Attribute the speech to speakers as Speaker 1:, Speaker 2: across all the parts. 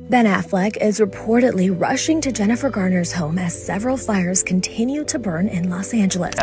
Speaker 1: Ben Affleck is reportedly rushing to Jennifer Garner's home as several fires continue to burn in Los Angeles.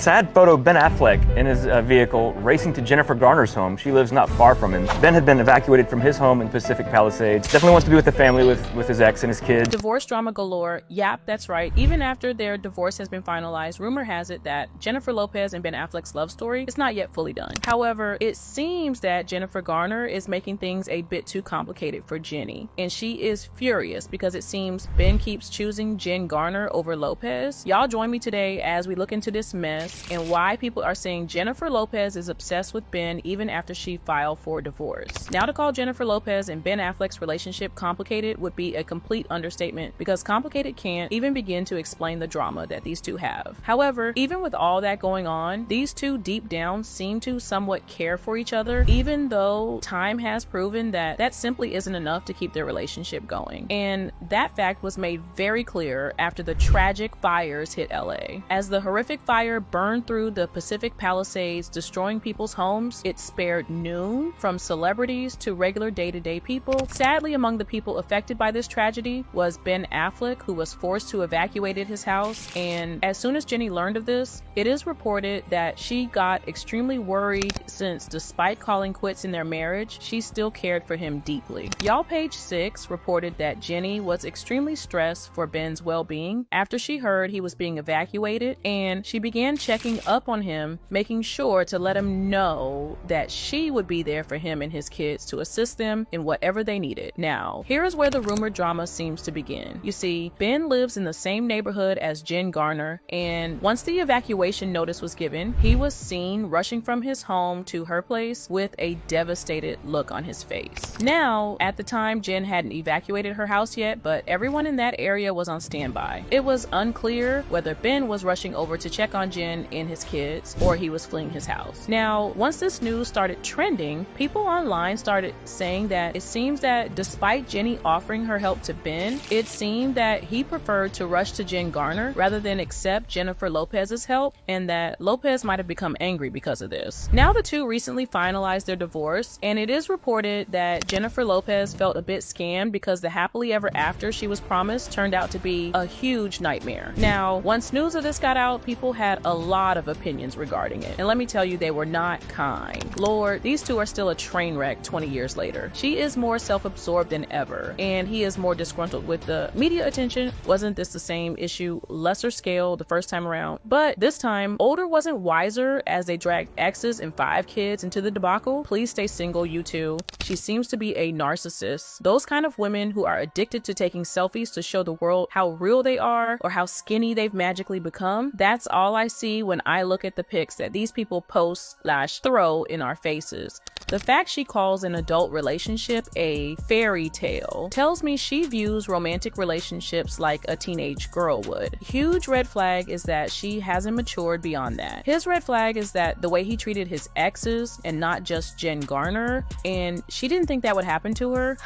Speaker 2: Sad photo of Ben Affleck in his vehicle racing to Jennifer Garner's home. She lives not far from him. Ben had been evacuated from his home in Pacific Palisades. Definitely wants to be with the family, with his ex and his kids.
Speaker 3: Divorce drama galore. Yep, that's right. Even after their divorce has been finalized, rumor has it that Jennifer Lopez and Ben Affleck's love story is not yet fully done. However, it seems that Jennifer Garner is making things a bit too complicated for Jenny, and she is furious because it seems Ben keeps choosing Jen Garner over Lopez. Y'all join me today as we look into this mess and why people are saying Jennifer Lopez is obsessed with Ben even after she filed for divorce. Now, to call Jennifer Lopez and Ben Affleck's relationship complicated would be a complete understatement, because complicated can't even begin to explain the drama that these two have. However, even with all that going on, these two deep down seem to somewhat care for each other, even though time has proven that that simply isn't enough to keep their relationship going. And that fact was made very clear after the tragic fires hit LA. As the horrific fire burned through the Pacific Palisades, destroying people's homes, it spared none, from celebrities to regular day-to-day people. Sadly, among the people affected by this tragedy was Ben Affleck, who was forced to evacuate his house. And as soon as Jenny learned of this, it is reported that she got extremely worried, since despite calling quits in their marriage, she still cared for him deeply. Y'all Page 6 reported that Jenny was extremely stressed for Ben's well-being after she heard he was being evacuated, and she began checking up on him, making sure to let him know that she would be there for him and his kids to assist them in whatever they needed. Now, here is where the rumored drama seems to begin. You see, Ben lives in the same neighborhood as Jen Garner, and once the evacuation notice was given, he was seen rushing from his home to her place with a devastated look on his face. Now, at the time, Jen hadn't evacuated her house yet, but everyone in that area was on standby. It was unclear whether Ben was rushing over to check on Jen and his kids, or he was fleeing his house. Now, once this news started trending, people online started saying that it seems that despite Jenny offering her help to Ben, it seemed that he preferred to rush to Jen Garner rather than accept Jennifer Lopez's help, and that Lopez might have become angry because of this. Now, the two recently finalized their divorce, and it is reported that Jennifer Lopez felt a bit scammed because the happily ever after she was promised turned out to be a huge nightmare. Now, once news of this got out, people had a lot of opinions regarding it, and let me tell you, they were not kind. Lord, these two are still a train wreck 20 years later. She is more self-absorbed than ever, and he is more disgruntled with the media attention. Wasn't this the same issue, lesser scale, the first time around? But this time, older wasn't wiser as they dragged exes and 5 kids into the debacle. Please stay single, you two. She seems to be a narcissist. Those kind of women who are addicted to taking selfies to show the world how real they are or how skinny they've magically become. That's all I see when I look at the pics that these people post/throw in our faces. The fact she calls an adult relationship a fairy tale tells me she views romantic relationships like a teenage girl would. Huge red flag is that she hasn't matured beyond that. His red flag is that the way he treated his exes and not just Jen Garner, and she didn't think that would happen to her.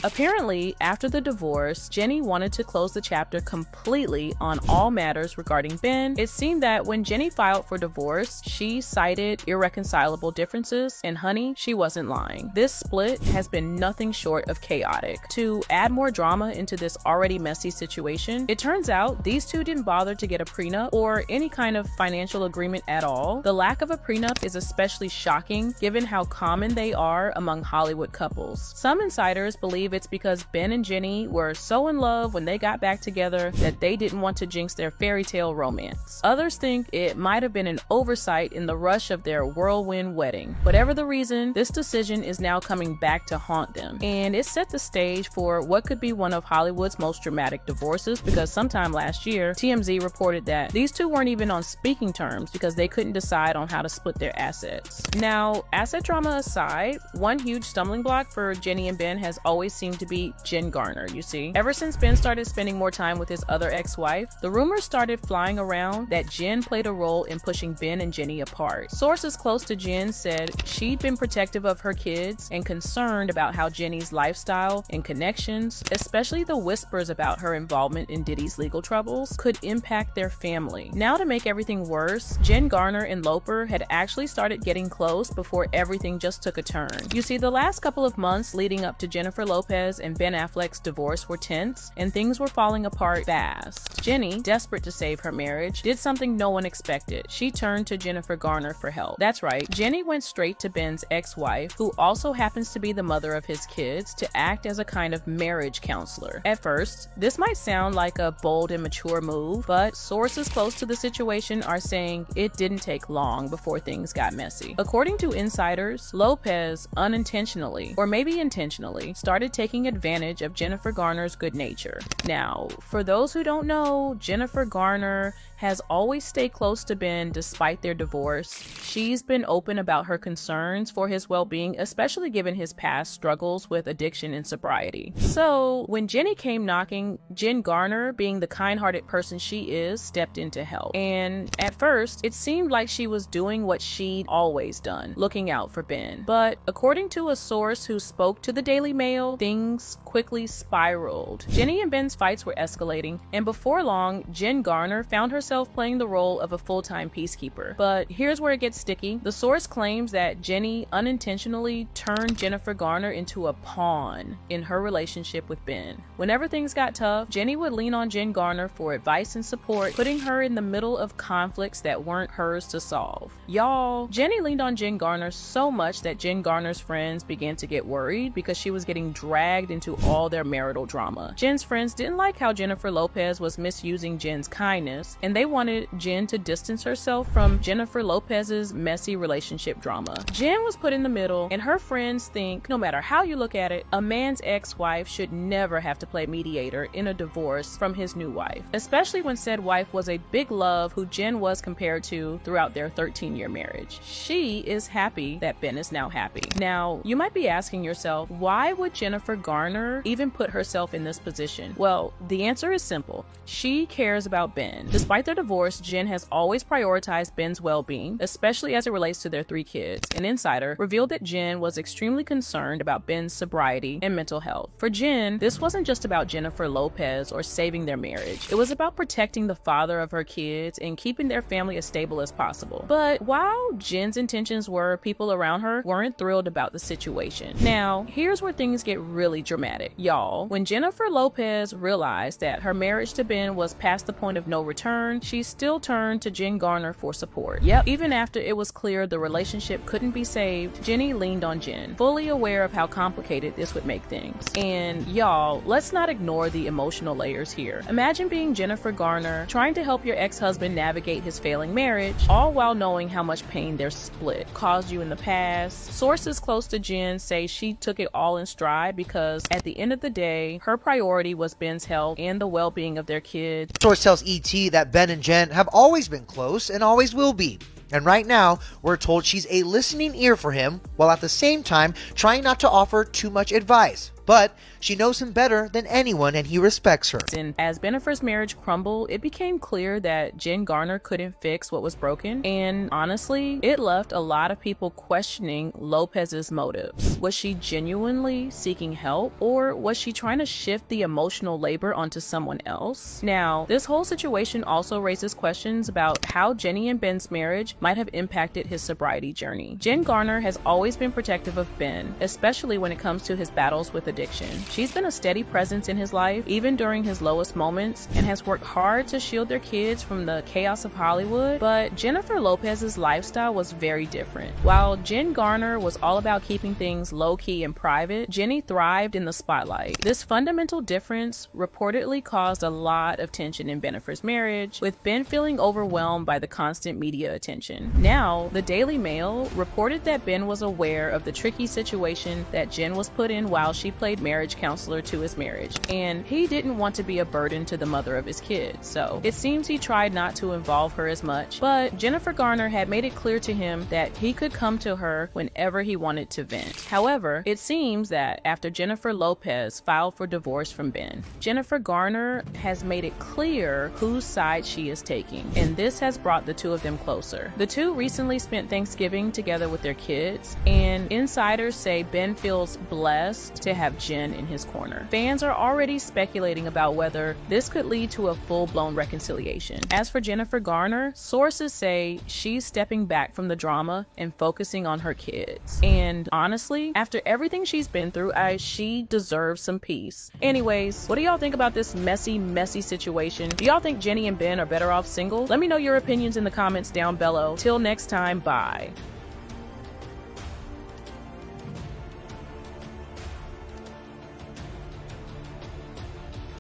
Speaker 3: Apparently, after the divorce, Jenny wanted to close the chapter completely on all matters regarding Ben. It seemed that when Jenny filed for divorce, she cited irreconcilable differences, and honey, she wasn't lying. This split has been nothing short of chaotic. To add more drama into this already messy situation, it turns out these two didn't bother to get a prenup or any kind of financial agreement at all. The lack of a prenup is especially shocking given how common they are among Hollywood couples. Some insiders believe it's because Ben and Jenny were so in love when they got back together that they didn't want to jinx their fairy tale romance. Others think it might have been an oversight in the rush of their whirlwind wedding. Whatever the reason, this decision is now coming back to haunt them, and it set the stage for what could be one of Hollywood's most dramatic divorces, because sometime last year, TMZ reported that these two weren't even on speaking terms because they couldn't decide on how to split their assets. Now, asset drama aside, one huge stumbling block for Jenny and Ben has always seemed to be Jen Garner, you see. Ever since Ben started spending more time with his other ex-wife, the rumors started flying around that Jen played a role in pushing Ben and Jenny apart. Sources close to Jen said she'd been been protective of her kids and concerned about how Jenny's lifestyle and connections, especially the whispers about her involvement in Diddy's legal troubles, could impact their family. Now, to make everything worse, Jen Garner and Loper had actually started getting close before everything just took a turn. You see, the last couple of months leading up to Jennifer Lopez and Ben Affleck's divorce were tense, and things were falling apart fast. Jenny, desperate to save her marriage, did something no one expected. She turned to Jennifer Garner for help. That's right, Jenny went straight to Ben's ex-wife, who also happens to be the mother of his kids, to act as a kind of marriage counselor. At first, this might sound like a bold and mature move, but sources close to the situation are saying it didn't take long before things got messy. According to insiders, Lopez unintentionally, or maybe intentionally, started taking advantage of Jennifer Garner's good nature. Now, for those who don't know, Jennifer Garner has always stayed close to Ben despite their divorce. She's been open about her concerns for his well-being, especially given his past struggles with addiction and sobriety. So, when Jenny came knocking, Jen Garner, being the kind-hearted person she is, stepped in to help. And at first, it seemed like she was doing what she'd always done, looking out for Ben. But according to a source who spoke to the Daily Mail, things quickly spiraled. Jenny and Ben's fights were escalating, and before long, Jen Garner found herself playing the role of a full-time peacekeeper. But here's where it gets sticky. The source claims that Jenny unintentionally turned Jennifer Garner into a pawn in her relationship with Ben. Whenever things got tough, Jenny would lean on Jen Garner for advice and support, putting her in the middle of conflicts that weren't hers to solve. Y'all, Jenny leaned on Jen Garner so much that Jen Garner's friends began to get worried because she was getting dragged into all their marital drama. Jen's friends didn't like how Jennifer Lopez was misusing Jen's kindness, and they wanted Jen to distance herself from Jennifer Lopez's messy relationship drama. Jen was put in the middle, and her friends think, no matter how you look at it, a man's ex-wife should never have to play mediator in a divorce from his new wife, especially when said wife was a big love who Jen was compared to throughout their 13-year marriage. She is happy that Ben is now happy. Now, you might be asking yourself, why would Jennifer Garner even put herself in this position? Well, the answer is simple. She cares about Ben. Despite their divorce, Jen has always prioritized Ben's well-being, especially as it relates to their 3 kids. An insider revealed that Jen was extremely concerned about Ben's sobriety and mental health. For Jen, this wasn't just about Jennifer Lopez or saving their marriage. It was about protecting the father of her kids and keeping their family as stable as possible. But while Jen's intentions were, people around her weren't thrilled about the situation. Now, here's where things get really dramatic. Y'all, when Jennifer Lopez realized that her marriage to Ben was past the point of no return, she still turned to Jen Garner for support. Yep, even after it was clear the relationship couldn't be saved, Jenny leaned on Jen, fully aware of how complicated this would make things. And y'all, let's not ignore the emotional layers here. Imagine being Jennifer Garner, trying to help your ex-husband navigate his failing marriage, all while knowing how much pain their split caused you in the past. Sources close to Jen say she took it all in stride because at the end of the day, her priority was Ben's health and the well-being of their kids.
Speaker 4: Source tells ET that Ben and Jen have always been close and always will be. And right now, we're told she's a listening ear for him, while at the same time trying not to offer too much advice. But she knows him better than anyone and he respects her.
Speaker 3: And as Bennifer's marriage crumbled, it became clear that Jen Garner couldn't fix what was broken. And honestly, it left a lot of people questioning Lopez's motives. Was she genuinely seeking help, or was she trying to shift the emotional labor onto someone else? Now, this whole situation also raises questions about how Jenny and Ben's marriage might have impacted his sobriety journey. Jen Garner has always been protective of Ben, especially when it comes to his battles with addiction. She's been a steady presence in his life, even during his lowest moments, and has worked hard to shield their kids from the chaos of Hollywood. But Jennifer Lopez's lifestyle was very different. While Jen Garner was all about keeping things low-key and private, Jenny thrived in the spotlight. This fundamental difference reportedly caused a lot of tension in Bennifer's marriage, with Ben feeling overwhelmed by the constant media attention. Now, the Daily Mail reported that Ben was aware of the tricky situation that Jen was put in while she played played marriage counselor to his marriage, and he didn't want to be a burden to the mother of his kids, so it seems he tried not to involve her as much. But Jennifer Garner had made it clear to him that he could come to her whenever he wanted to vent. However, it seems that after Jennifer Lopez filed for divorce from Ben, Jennifer Garner has made it clear whose side she is taking, and this has brought the two of them closer. The two recently spent Thanksgiving together with their kids, and insiders say Ben feels blessed to have Jen in his corner. Fans are already speculating about whether this could lead to a full-blown reconciliation. As for Jennifer Garner, sources say she's stepping back from the drama and focusing on her kids. And honestly, after everything she's been through, she deserves some peace. Anyways, what do y'all think about this messy situation? Do y'all think Jenny and Ben are better off single? Let me know your opinions in the comments down below. Till next time, bye.